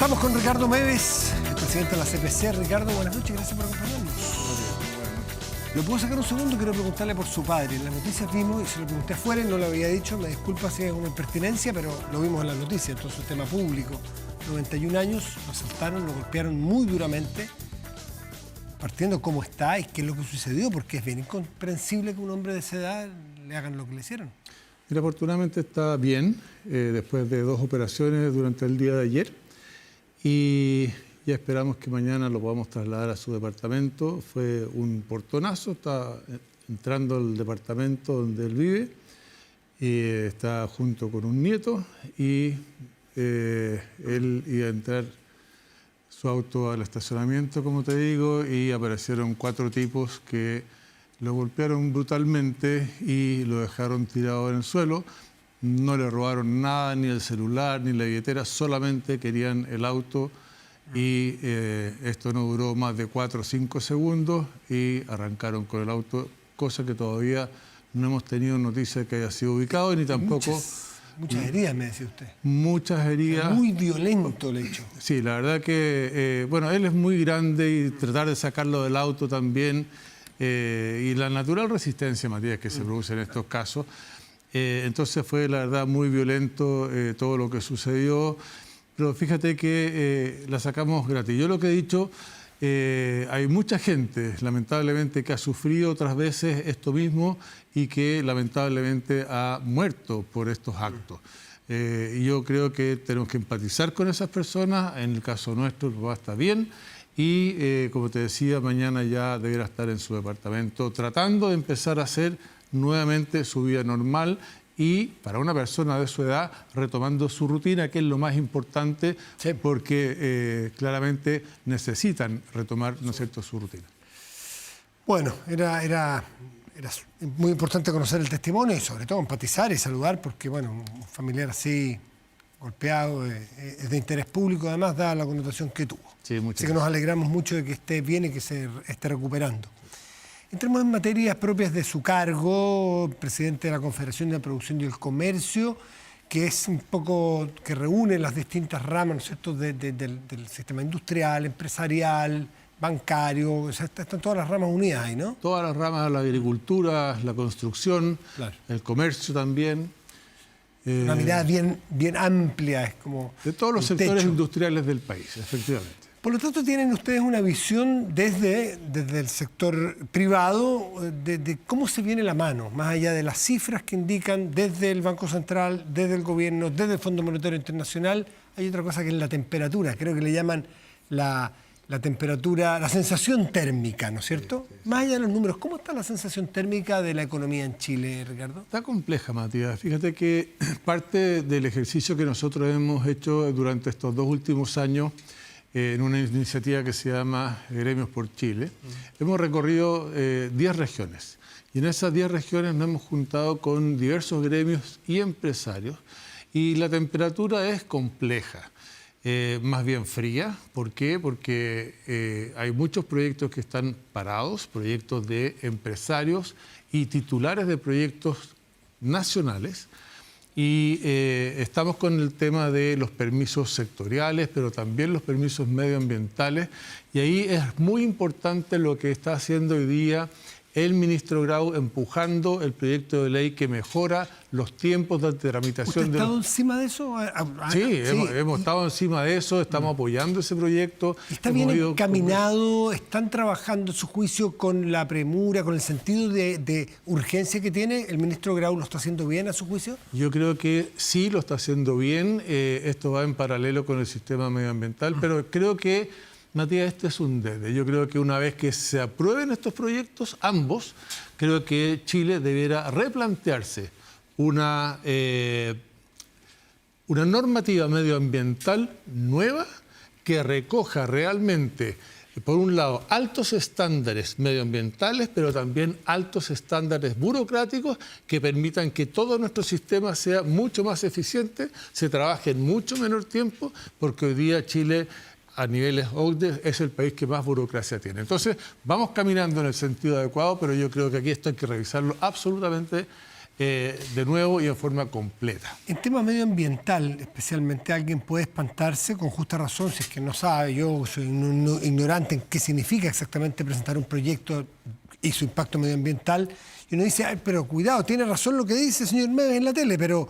Estamos con Ricardo Meves, el presidente de la CPC. Ricardo, buenas noches, gracias por acompañarnos. ¿Lo puedo sacar un segundo? Quiero preguntarle por su padre. En las noticias vimos, y se lo pregunté afuera y no lo había dicho, me disculpa si es una impertinencia, pero lo vimos en las noticias, entonces tema público. 91 años, lo asaltaron, lo golpearon muy duramente, partiendo cómo está y qué es lo que sucedió, porque es bien incomprensible que un hombre de esa edad le hagan lo que le hicieron. Mira, afortunadamente está bien, después de 2 operaciones durante el día de ayer, y ya esperamos que mañana lo podamos trasladar a su departamento. Fue un portonazo, está entrando al departamento donde él vive, y está junto con un nieto, y él iba a entrar su auto al estacionamiento, como te digo, y aparecieron 4 tipos que lo golpearon brutalmente y lo dejaron tirado en el suelo. No le robaron nada, ni el celular, ni la billetera, solamente querían el auto. Y esto no duró más de 4 o 5 segundos y arrancaron con el auto, cosa que todavía no hemos tenido noticia de que haya sido ubicado, ni tampoco... Muchas heridas, me decía usted. Muchas heridas. Muy violento el hecho. Sí, la verdad que, bueno, él es muy grande y tratar de sacarlo del auto también, y la natural resistencia, Matías, que se produce en estos casos. Entonces fue, la verdad, muy violento todo lo que sucedió. Pero fíjate que la sacamos gratis. Yo lo que he dicho, hay mucha gente, lamentablemente, que ha sufrido otras veces esto mismo y que lamentablemente ha muerto por estos actos. Y yo creo que tenemos que empatizar con esas personas. En el caso nuestro, el papá está bien. Y, como te decía, mañana ya deberá estar en su departamento tratando de empezar a hacer nuevamente su vida normal. Y para una persona de su edad, retomando su rutina, que es lo más importante, sí, porque claramente necesitan retomar, ¿no es cierto?, su rutina. Bueno, era muy importante conocer el testimonio y sobre todo empatizar y saludar, porque bueno, un familiar así golpeado es de interés público, además da la connotación que tuvo. Sí, así que nos alegramos mucho de que esté bien y que se esté recuperando. Entremos en materias propias de su cargo, presidente de la Confederación de la Producción y el Comercio, que es un poco, que reúne las distintas ramas, ¿no es cierto?, del sistema industrial, empresarial, bancario, o sea, están todas las ramas unidas ahí, ¿no? Todas las ramas, la agricultura, la construcción, claro, el comercio también. Una mirada bien amplia, es como... De todos los sectores industriales del país, efectivamente. Por lo tanto, tienen ustedes una visión desde el sector privado de cómo se viene la mano, más allá de las cifras que indican desde el Banco Central, desde el gobierno, desde el Fondo Monetario Internacional. Hay otra cosa que es la temperatura, creo que le llaman la temperatura, la sensación térmica, ¿no es cierto? Sí, sí. Más allá de los números, ¿cómo está la sensación térmica de la economía en Chile, Ricardo? Está compleja, Matías. Fíjate que parte del ejercicio que nosotros hemos hecho durante estos 2 últimos años, en una iniciativa que se llama Gremios por Chile, hemos recorrido 10 regiones. Y en esas 10 regiones nos hemos juntado con diversos gremios y empresarios. Y la temperatura es compleja, más bien fría. ¿Por qué? Porque hay muchos proyectos que están parados, proyectos de empresarios y titulares de proyectos nacionales. Y estamos con el tema de los permisos sectoriales, pero también los permisos medioambientales. Y ahí es muy importante lo que está haciendo hoy día el ministro Grau, empujando el proyecto de ley que mejora los tiempos de tramitación. ¿Usted ha estado encima de eso? Sí, hemos estado encima de eso, estamos apoyando ese proyecto. ¿Está bien encaminado? ¿Están trabajando, en su juicio, con la premura, con el sentido de urgencia que tiene? ¿El ministro Grau lo está haciendo bien, a su juicio? Yo creo que sí lo está haciendo bien. Esto va en paralelo con el sistema medioambiental, pero creo que, Matías, este es un debe. Yo creo que una vez que se aprueben estos proyectos, ambos, creo que Chile debiera replantearse una normativa medioambiental nueva que recoja realmente, por un lado, altos estándares medioambientales, pero también altos estándares burocráticos que permitan que todo nuestro sistema sea mucho más eficiente, se trabaje en mucho menor tiempo, porque hoy día Chile, a niveles OCDE, es el país que más burocracia tiene. Entonces, vamos caminando en el sentido adecuado, pero yo creo que aquí esto hay que revisarlo absolutamente de nuevo y en forma completa. En tema medioambiental, especialmente, alguien puede espantarse con justa razón, si es que no sabe, yo soy un ignorante en qué significa exactamente presentar un proyecto y su impacto medioambiental, y uno dice, ay, pero cuidado, tiene razón lo que dice el señor Méndez en la tele, pero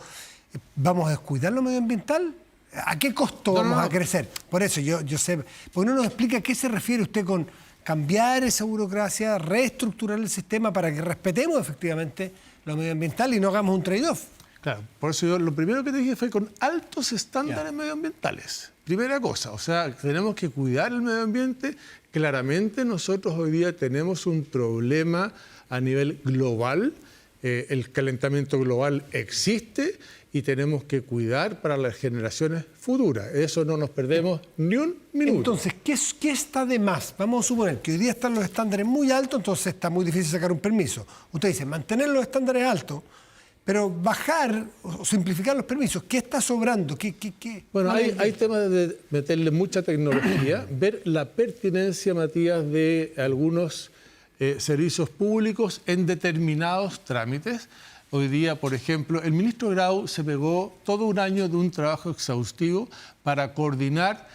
¿vamos a descuidar lo medioambiental? ¿A qué costo vamos a crecer? Por eso yo sé, porque no nos explica a qué se refiere usted con cambiar esa burocracia, reestructurar el sistema para que respetemos efectivamente lo medioambiental y no hagamos un trade-off. Claro, por eso yo lo primero que te dije fue con altos estándares medioambientales. Primera cosa, o sea, tenemos que cuidar el medio ambiente. Claramente nosotros hoy día tenemos un problema a nivel global. El calentamiento global existe y tenemos que cuidar para las generaciones futuras. Eso no nos perdemos ni un minuto. Entonces, ¿qué está de más? Vamos a suponer que hoy día están los estándares muy altos, entonces está muy difícil sacar un permiso. Usted dice, mantener los estándares altos, pero bajar o simplificar los permisos. ¿Qué está sobrando? Bueno, hay temas de meterle mucha tecnología, ver la pertinencia, Matías, de algunos servicios públicos en determinados trámites. Hoy día, por ejemplo, el ministro Grau se pegó todo un año de un trabajo exhaustivo para coordinar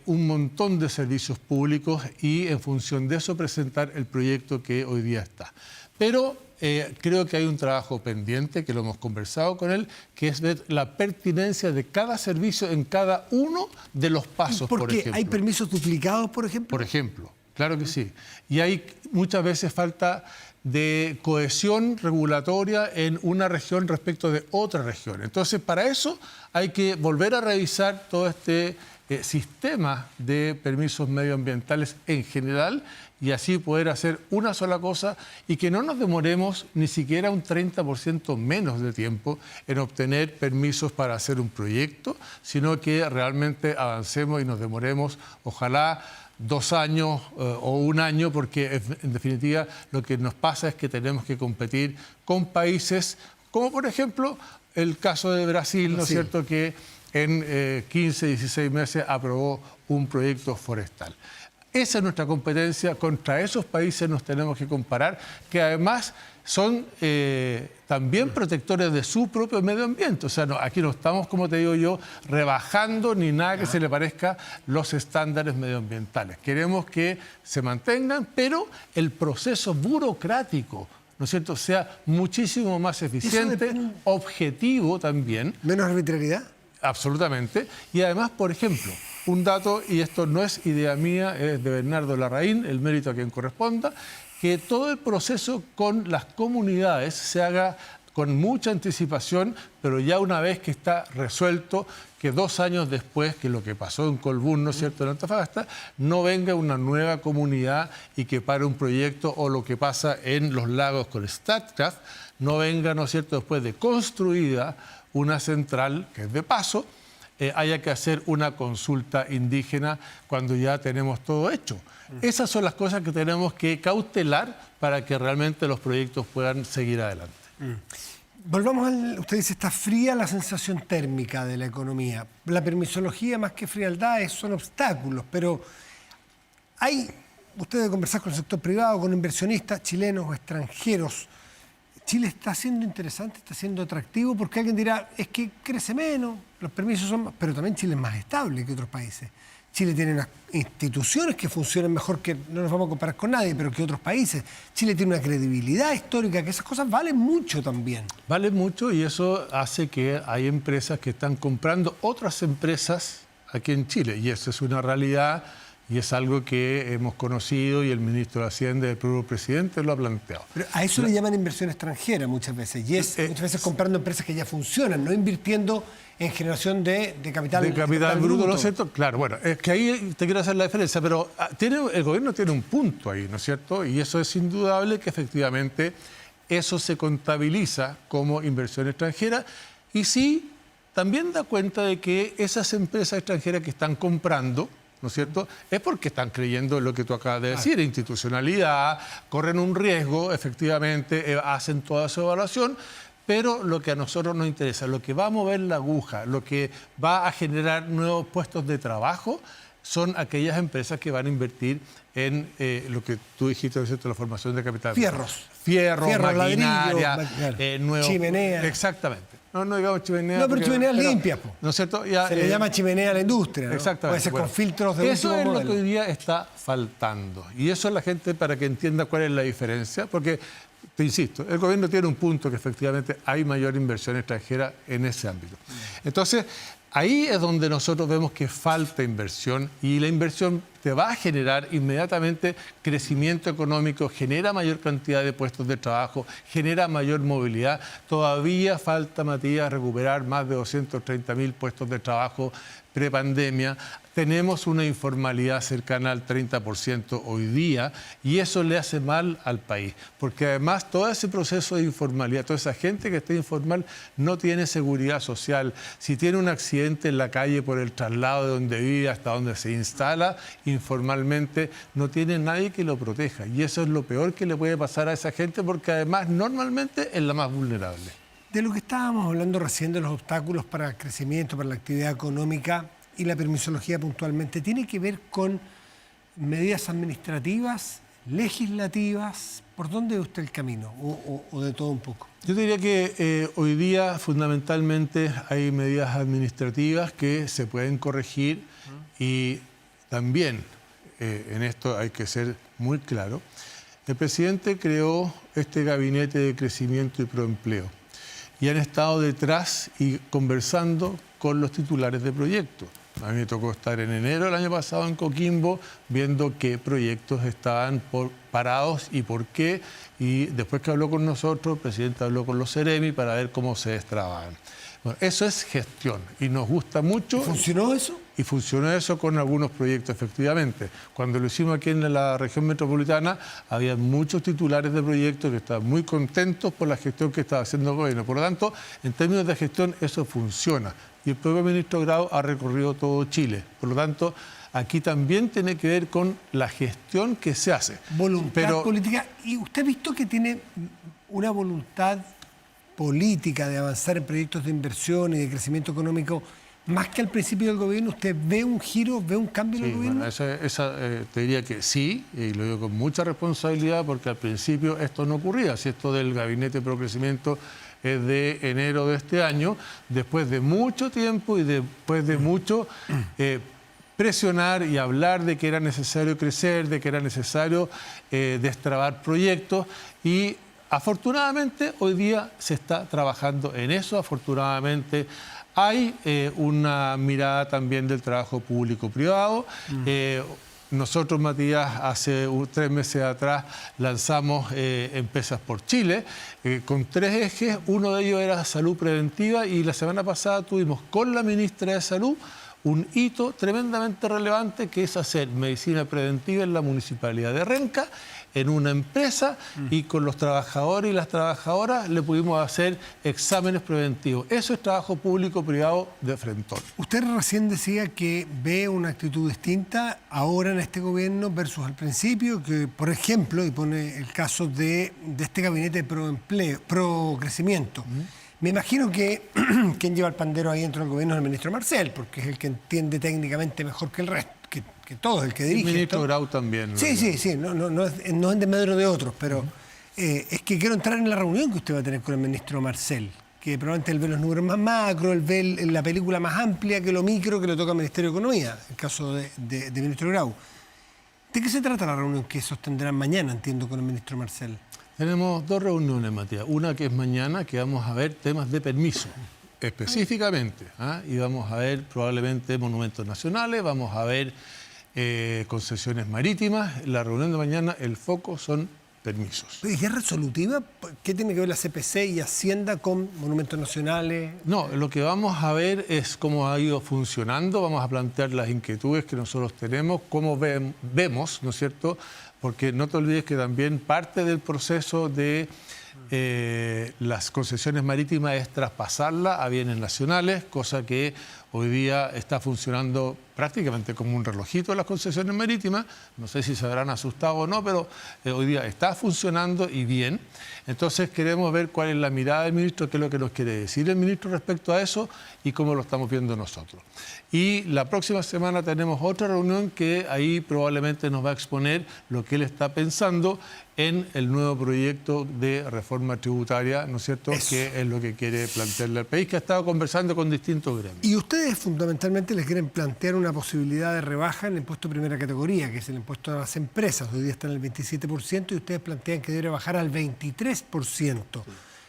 un montón de servicios públicos y en función de eso presentar el proyecto que hoy día está. Pero creo que hay un trabajo pendiente, que lo hemos conversado con él, que es ver la pertinencia de cada servicio en cada uno de los pasos, por ejemplo. ¿Por qué? ¿Hay permisos duplicados, por ejemplo? Por ejemplo, claro que sí. Y hay muchas veces falta de cohesión regulatoria en una región respecto de otra región. Entonces, para eso hay que volver a revisar todo este sistema de permisos medioambientales en general y así poder hacer una sola cosa y que no nos demoremos ni siquiera un 30% menos de tiempo en obtener permisos para hacer un proyecto, sino que realmente avancemos y nos demoremos, ojalá, 2 años o 1 año, porque en definitiva lo que nos pasa es que tenemos que competir con países como por ejemplo el caso de Brasil, ¿no es cierto?, que en 15, 16 meses aprobó un proyecto forestal. Esa es nuestra competencia, contra esos países nos tenemos que comparar, que además son también protectores de su propio medio ambiente. O sea, aquí no estamos, como te digo yo, rebajando ni nada que se le parezca los estándares medioambientales. Queremos que se mantengan, pero el proceso burocrático, ¿no es cierto?, sea muchísimo más eficiente, objetivo también. ¿Menos arbitrariedad? Absolutamente. Y además, por ejemplo, un dato, y esto no es idea mía, es de Bernardo Larraín, el mérito a quien corresponda, que todo el proceso con las comunidades se haga con mucha anticipación, pero ya una vez que está resuelto, que 2 años después, que lo que pasó en Colbún, ¿no es cierto?, en Antofagasta, no venga una nueva comunidad y que pare un proyecto, o lo que pasa en los lagos con Statkraft, no venga, ¿no es cierto?, después de construida una central, que es de paso, haya que hacer una consulta indígena cuando ya tenemos todo hecho. Esas son las cosas que tenemos que cautelar para que realmente los proyectos puedan seguir adelante. Volvamos usted dice, está fría la sensación térmica de la economía. La permisología, más que frialdad, son obstáculos, pero usted debe conversar con el sector privado, con inversionistas chilenos o extranjeros. Chile está siendo interesante, está siendo atractivo, porque alguien dirá, es que crece menos, los permisos son más, pero también Chile es más estable que otros países. Chile tiene unas instituciones que funcionan mejor, que no nos vamos a comparar con nadie, pero que otros países. Chile tiene una credibilidad histórica, que esas cosas valen mucho también. Valen mucho y eso hace que hay empresas que están comprando otras empresas aquí en Chile, y eso es una realidad. Y es algo que hemos conocido y el ministro de Hacienda y el propio presidente lo ha planteado. Pero a eso le llaman inversión extranjera muchas veces. Y es muchas veces comprando empresas que ya funcionan, no invirtiendo en generación de capital. De capital bruto, ¿no es cierto? Claro, bueno, es que ahí te quiero hacer la diferencia, pero el gobierno tiene un punto ahí, ¿no es cierto? Y eso es indudable, que efectivamente eso se contabiliza como inversión extranjera. Y sí, también da cuenta de que esas empresas extranjeras que están comprando, ¿no es cierto?, es porque están creyendo en lo que tú acabas de decir, institucionalidad, corren un riesgo, efectivamente, hacen toda su evaluación, pero lo que a nosotros nos interesa, lo que va a mover la aguja, lo que va a generar nuevos puestos de trabajo, son aquellas empresas que van a invertir en lo que tú dijiste, ¿cierto?, la formación de capital. Fierro, maquinaria, nuevo, chimenea. Exactamente. No digamos chimenea. No, pero chimeneas limpias, po. ¿No es cierto? Se le llama chimenea a la industria, ¿no? Exactamente. Puede ser con filtros de eso es modelo. lo que hoy día está faltando. Y eso es la gente para que entienda cuál es la diferencia, porque, te insisto, el gobierno tiene un punto que efectivamente hay mayor inversión extranjera en ese ámbito. Entonces, ahí es donde nosotros vemos que falta inversión, y la inversión te va a generar inmediatamente crecimiento económico, genera mayor cantidad de puestos de trabajo, genera mayor movilidad. Todavía falta, Matías, recuperar más de 230.000 puestos de trabajo prepandemia. Tenemos una informalidad cercana al 30% hoy día, y eso le hace mal al país, porque además todo ese proceso de informalidad, toda esa gente que está informal no tiene seguridad social. Si tiene un accidente en la calle por el traslado de donde vive hasta donde se instala informalmente, no tiene nadie que lo proteja, y eso es lo peor que le puede pasar a esa gente, porque además normalmente es la más vulnerable. De lo que estábamos hablando recién, de los obstáculos para el crecimiento, para la actividad económica y la permisología puntualmente, ¿tiene que ver con medidas administrativas, legislativas? ¿Por dónde ve usted el camino? ¿O de todo un poco? Yo diría que hoy día fundamentalmente hay medidas administrativas que se pueden corregir, y también en esto hay que ser muy claro. El presidente creó este gabinete de crecimiento y proempleo, y han estado detrás y conversando con los titulares de proyectos. A mí me tocó estar en enero del año pasado en Coquimbo viendo qué proyectos estaban parados y por qué. Y después que habló con nosotros, el presidente habló con los Ceremi para ver cómo se destrababan. Bueno, eso es gestión y nos gusta mucho. ¿Y funcionó eso? Y funcionó eso con algunos proyectos, efectivamente. Cuando lo hicimos aquí en la región metropolitana, había muchos titulares de proyectos que estaban muy contentos por la gestión que estaba haciendo el gobierno. Por lo tanto, en términos de gestión, eso funciona. Y el propio ministro Grau ha recorrido todo Chile. Por lo tanto, aquí también tiene que ver con la gestión que se hace. Voluntad política. ¿Y usted ha visto que tiene una voluntad política de avanzar en proyectos de inversión y de crecimiento económico más que al principio del gobierno? ¿Usted ve un giro, ve un cambio en el gobierno? Bueno, te diría que sí, y lo digo con mucha responsabilidad, porque al principio esto no ocurría. Si esto del Gabinete Pro Crecimiento es de enero de este año, después de mucho tiempo y después de mucho presionar y hablar de que era necesario crecer, de que era necesario destrabar proyectos, y afortunadamente hoy día se está trabajando en eso. Afortunadamente hay una mirada también del trabajo público-privado. Nosotros, Matías, hace 3 meses atrás lanzamos Empresas por Chile con 3 ejes. Uno de ellos era salud preventiva, y la semana pasada tuvimos con la ministra de Salud un hito tremendamente relevante, que es hacer medicina preventiva en la municipalidad de Renca, en una empresa, y con los trabajadores y las trabajadoras le pudimos hacer exámenes preventivos. Eso es trabajo público-privado de frentón. Usted recién decía que ve una actitud distinta ahora en este gobierno versus al principio, que, por ejemplo, y pone el caso de este gabinete pro crecimiento. Me imagino que quien lleva el pandero ahí dentro del gobierno es el ministro Marcel, porque es el que entiende técnicamente mejor que el resto, que todo, el que dirige. El ministro Grau también. Sí, no es en desmedro de otros, pero es que quiero entrar en la reunión que usted va a tener con el ministro Marcel, que probablemente él ve los números más macro, él ve la película más amplia que lo micro que le toca al Ministerio de Economía, el caso de ministro Grau. ¿De qué se trata la reunión que sostendrán mañana, entiendo, con el ministro Marcel? Tenemos 2 reuniones, Matías. Una que es mañana, que vamos a ver temas de permiso, específicamente. Y vamos a ver probablemente monumentos nacionales, vamos a ver concesiones marítimas. La reunión de mañana, el foco son permisos. ¿Y es resolutiva? ¿Qué tiene que ver la CPC y Hacienda con monumentos nacionales? No, lo que vamos a ver es cómo ha ido funcionando. Vamos a plantear las inquietudes que nosotros tenemos, cómo vemos, ¿no es cierto? Porque no te olvides que también parte del proceso de las concesiones marítimas es traspasarla a bienes nacionales, cosa que hoy día está funcionando prácticamente como un relojito en las concesiones marítimas. No sé si se habrán asustado o no, pero hoy día está funcionando y bien. Entonces queremos ver cuál es la mirada del ministro, qué es lo que nos quiere decir el ministro respecto a eso y cómo lo estamos viendo nosotros. Y la próxima semana tenemos otra reunión que ahí probablemente nos va a exponer lo que él está pensando en el nuevo proyecto de reforma tributaria, ¿no es cierto?, que es lo que quiere plantearle al país, que ha estado conversando con distintos gremios. Y ustedes fundamentalmente les quieren plantear una posibilidad de rebaja en el impuesto de primera categoría, que es el impuesto a las empresas. Hoy día está en el 27% y ustedes plantean que debe bajar al 23%.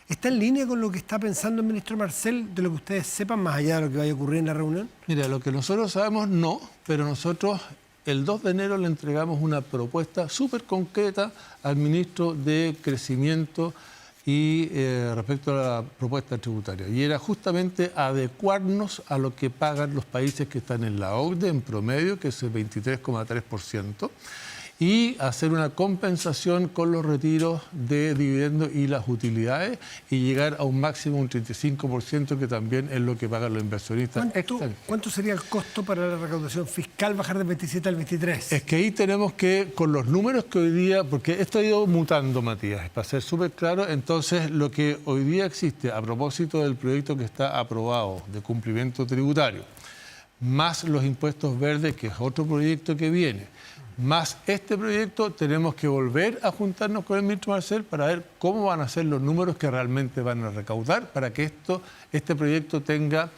¿Está en línea con lo que está pensando el ministro Marcel, de lo que ustedes sepan, más allá de lo que vaya a ocurrir en la reunión? Mira, lo que nosotros sabemos no, pero nosotros el 2 de enero le entregamos una propuesta súper concreta al ministro de Crecimiento y respecto a la propuesta tributaria. Y era justamente adecuarnos a lo que pagan los países que están en la OCDE en promedio, que es el 23,3%. Y hacer una compensación con los retiros de dividendos y las utilidades y llegar a un máximo un 35%, que también es lo que pagan los inversionistas. ¿Cuánto sería el costo para la recaudación fiscal bajar del 27 al 23? Es que ahí tenemos que, con los números que hoy día, porque esto ha ido mutando, Matías, para ser súper claro, entonces lo que hoy día existe a propósito del proyecto que está aprobado de cumplimiento tributario, más los impuestos verdes, que es otro proyecto que viene, más este proyecto, tenemos que volver a juntarnos con el ministro Marcel para ver cómo van a ser los números que realmente van a recaudar para que este proyecto tenga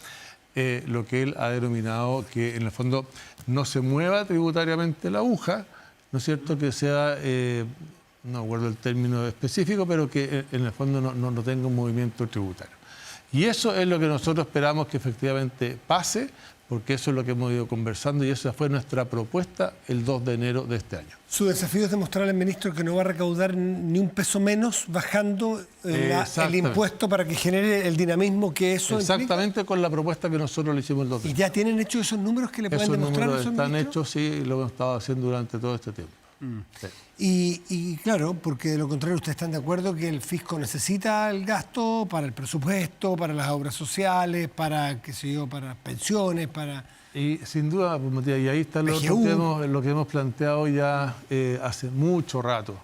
lo que él ha denominado que en el fondo no se mueva tributariamente la aguja, ¿no es cierto?, que sea, no recuerdo el término específico, pero que en el fondo no tenga un movimiento tributario. Y eso es lo que nosotros esperamos que efectivamente pase, porque eso es lo que hemos ido conversando y esa fue nuestra propuesta el 2 de enero de este año. Su desafío es demostrarle al ministro que no va a recaudar ni un peso menos bajando el impuesto para que genere el dinamismo que eso Exactamente implica. Con la propuesta que nosotros le hicimos el 2 de enero. ¿Y ya tienen hechos esos números que le pueden demostrar a esos están ministros? hechos, sí, lo hemos estado haciendo durante todo este tiempo. Sí. Y claro, porque de lo contrario ustedes están de acuerdo que el fisco necesita el gasto para el presupuesto, para las obras sociales, para, qué sé yo, para pensiones, para... Y sin duda, pues, Matías, y ahí está lo que hemos planteado ya hace mucho rato.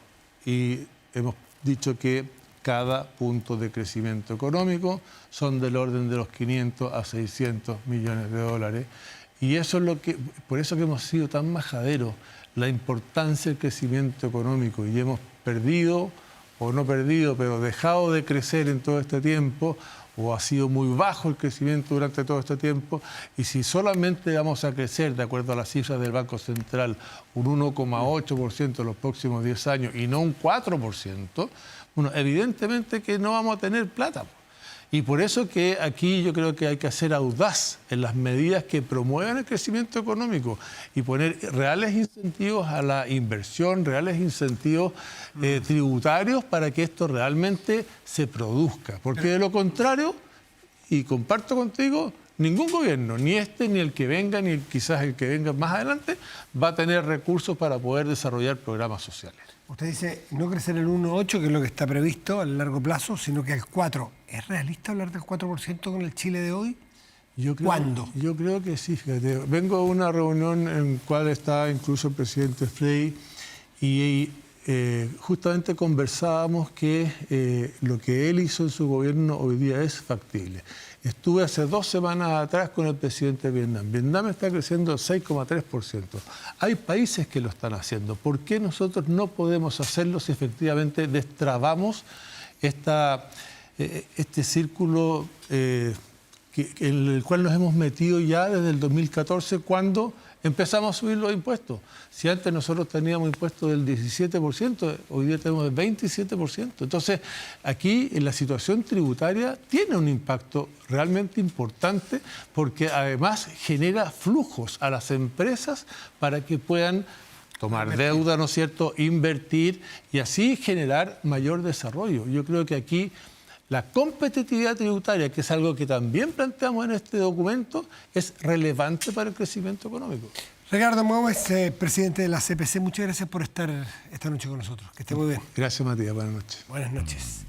Y hemos dicho que cada punto de crecimiento económico son del orden de los 500 a 600 millones de dólares. Y eso es por eso que hemos sido tan majaderos, la importancia del crecimiento económico, y hemos perdido, o no perdido, pero dejado de crecer en todo este tiempo, o ha sido muy bajo el crecimiento durante todo este tiempo, y si solamente vamos a crecer, de acuerdo a las cifras del Banco Central, un 1,8% en los próximos 10 años y no un 4%, bueno, evidentemente que no vamos a tener plata. Y por eso que aquí yo creo que hay que ser audaz en las medidas que promuevan el crecimiento económico y poner reales incentivos a la inversión, reales incentivos tributarios para que esto realmente se produzca. Porque de lo contrario, y comparto contigo, ningún gobierno, ni este, ni el que venga, ni quizás el que venga más adelante, va a tener recursos para poder desarrollar programas sociales. Usted dice no crecer el 1,8%, que es lo que está previsto a largo plazo, sino que al 4%. ¿Es realista hablar del 4% con el Chile de hoy? ¿Cuándo? Yo creo que sí, fíjate. Vengo a una reunión en la cual está incluso el presidente Frey y justamente conversábamos que lo que él hizo en su gobierno hoy día es factible. Estuve hace 2 semanas atrás con el presidente de Vietnam. Vietnam está creciendo 6,3%. Hay países que lo están haciendo. ¿Por qué nosotros no podemos hacerlo si efectivamente destrabamos este círculo en el cual nos hemos metido ya desde el 2014, cuando empezamos a subir los impuestos? Si antes nosotros teníamos impuestos del 17%, hoy día tenemos el 27%. Entonces, aquí en la situación tributaria tiene un impacto realmente importante, porque además genera flujos a las empresas para que puedan tomar deuda, ¿no es cierto?, invertir y así generar mayor desarrollo. Yo creo que aquí la competitividad tributaria, que es algo que también planteamos en este documento, es relevante para el crecimiento económico. Ricardo Mou es presidente de la CPC. Muchas gracias por estar esta noche con nosotros. Que esté muy bien. Gracias, Matías. Buenas noches. Buenas noches.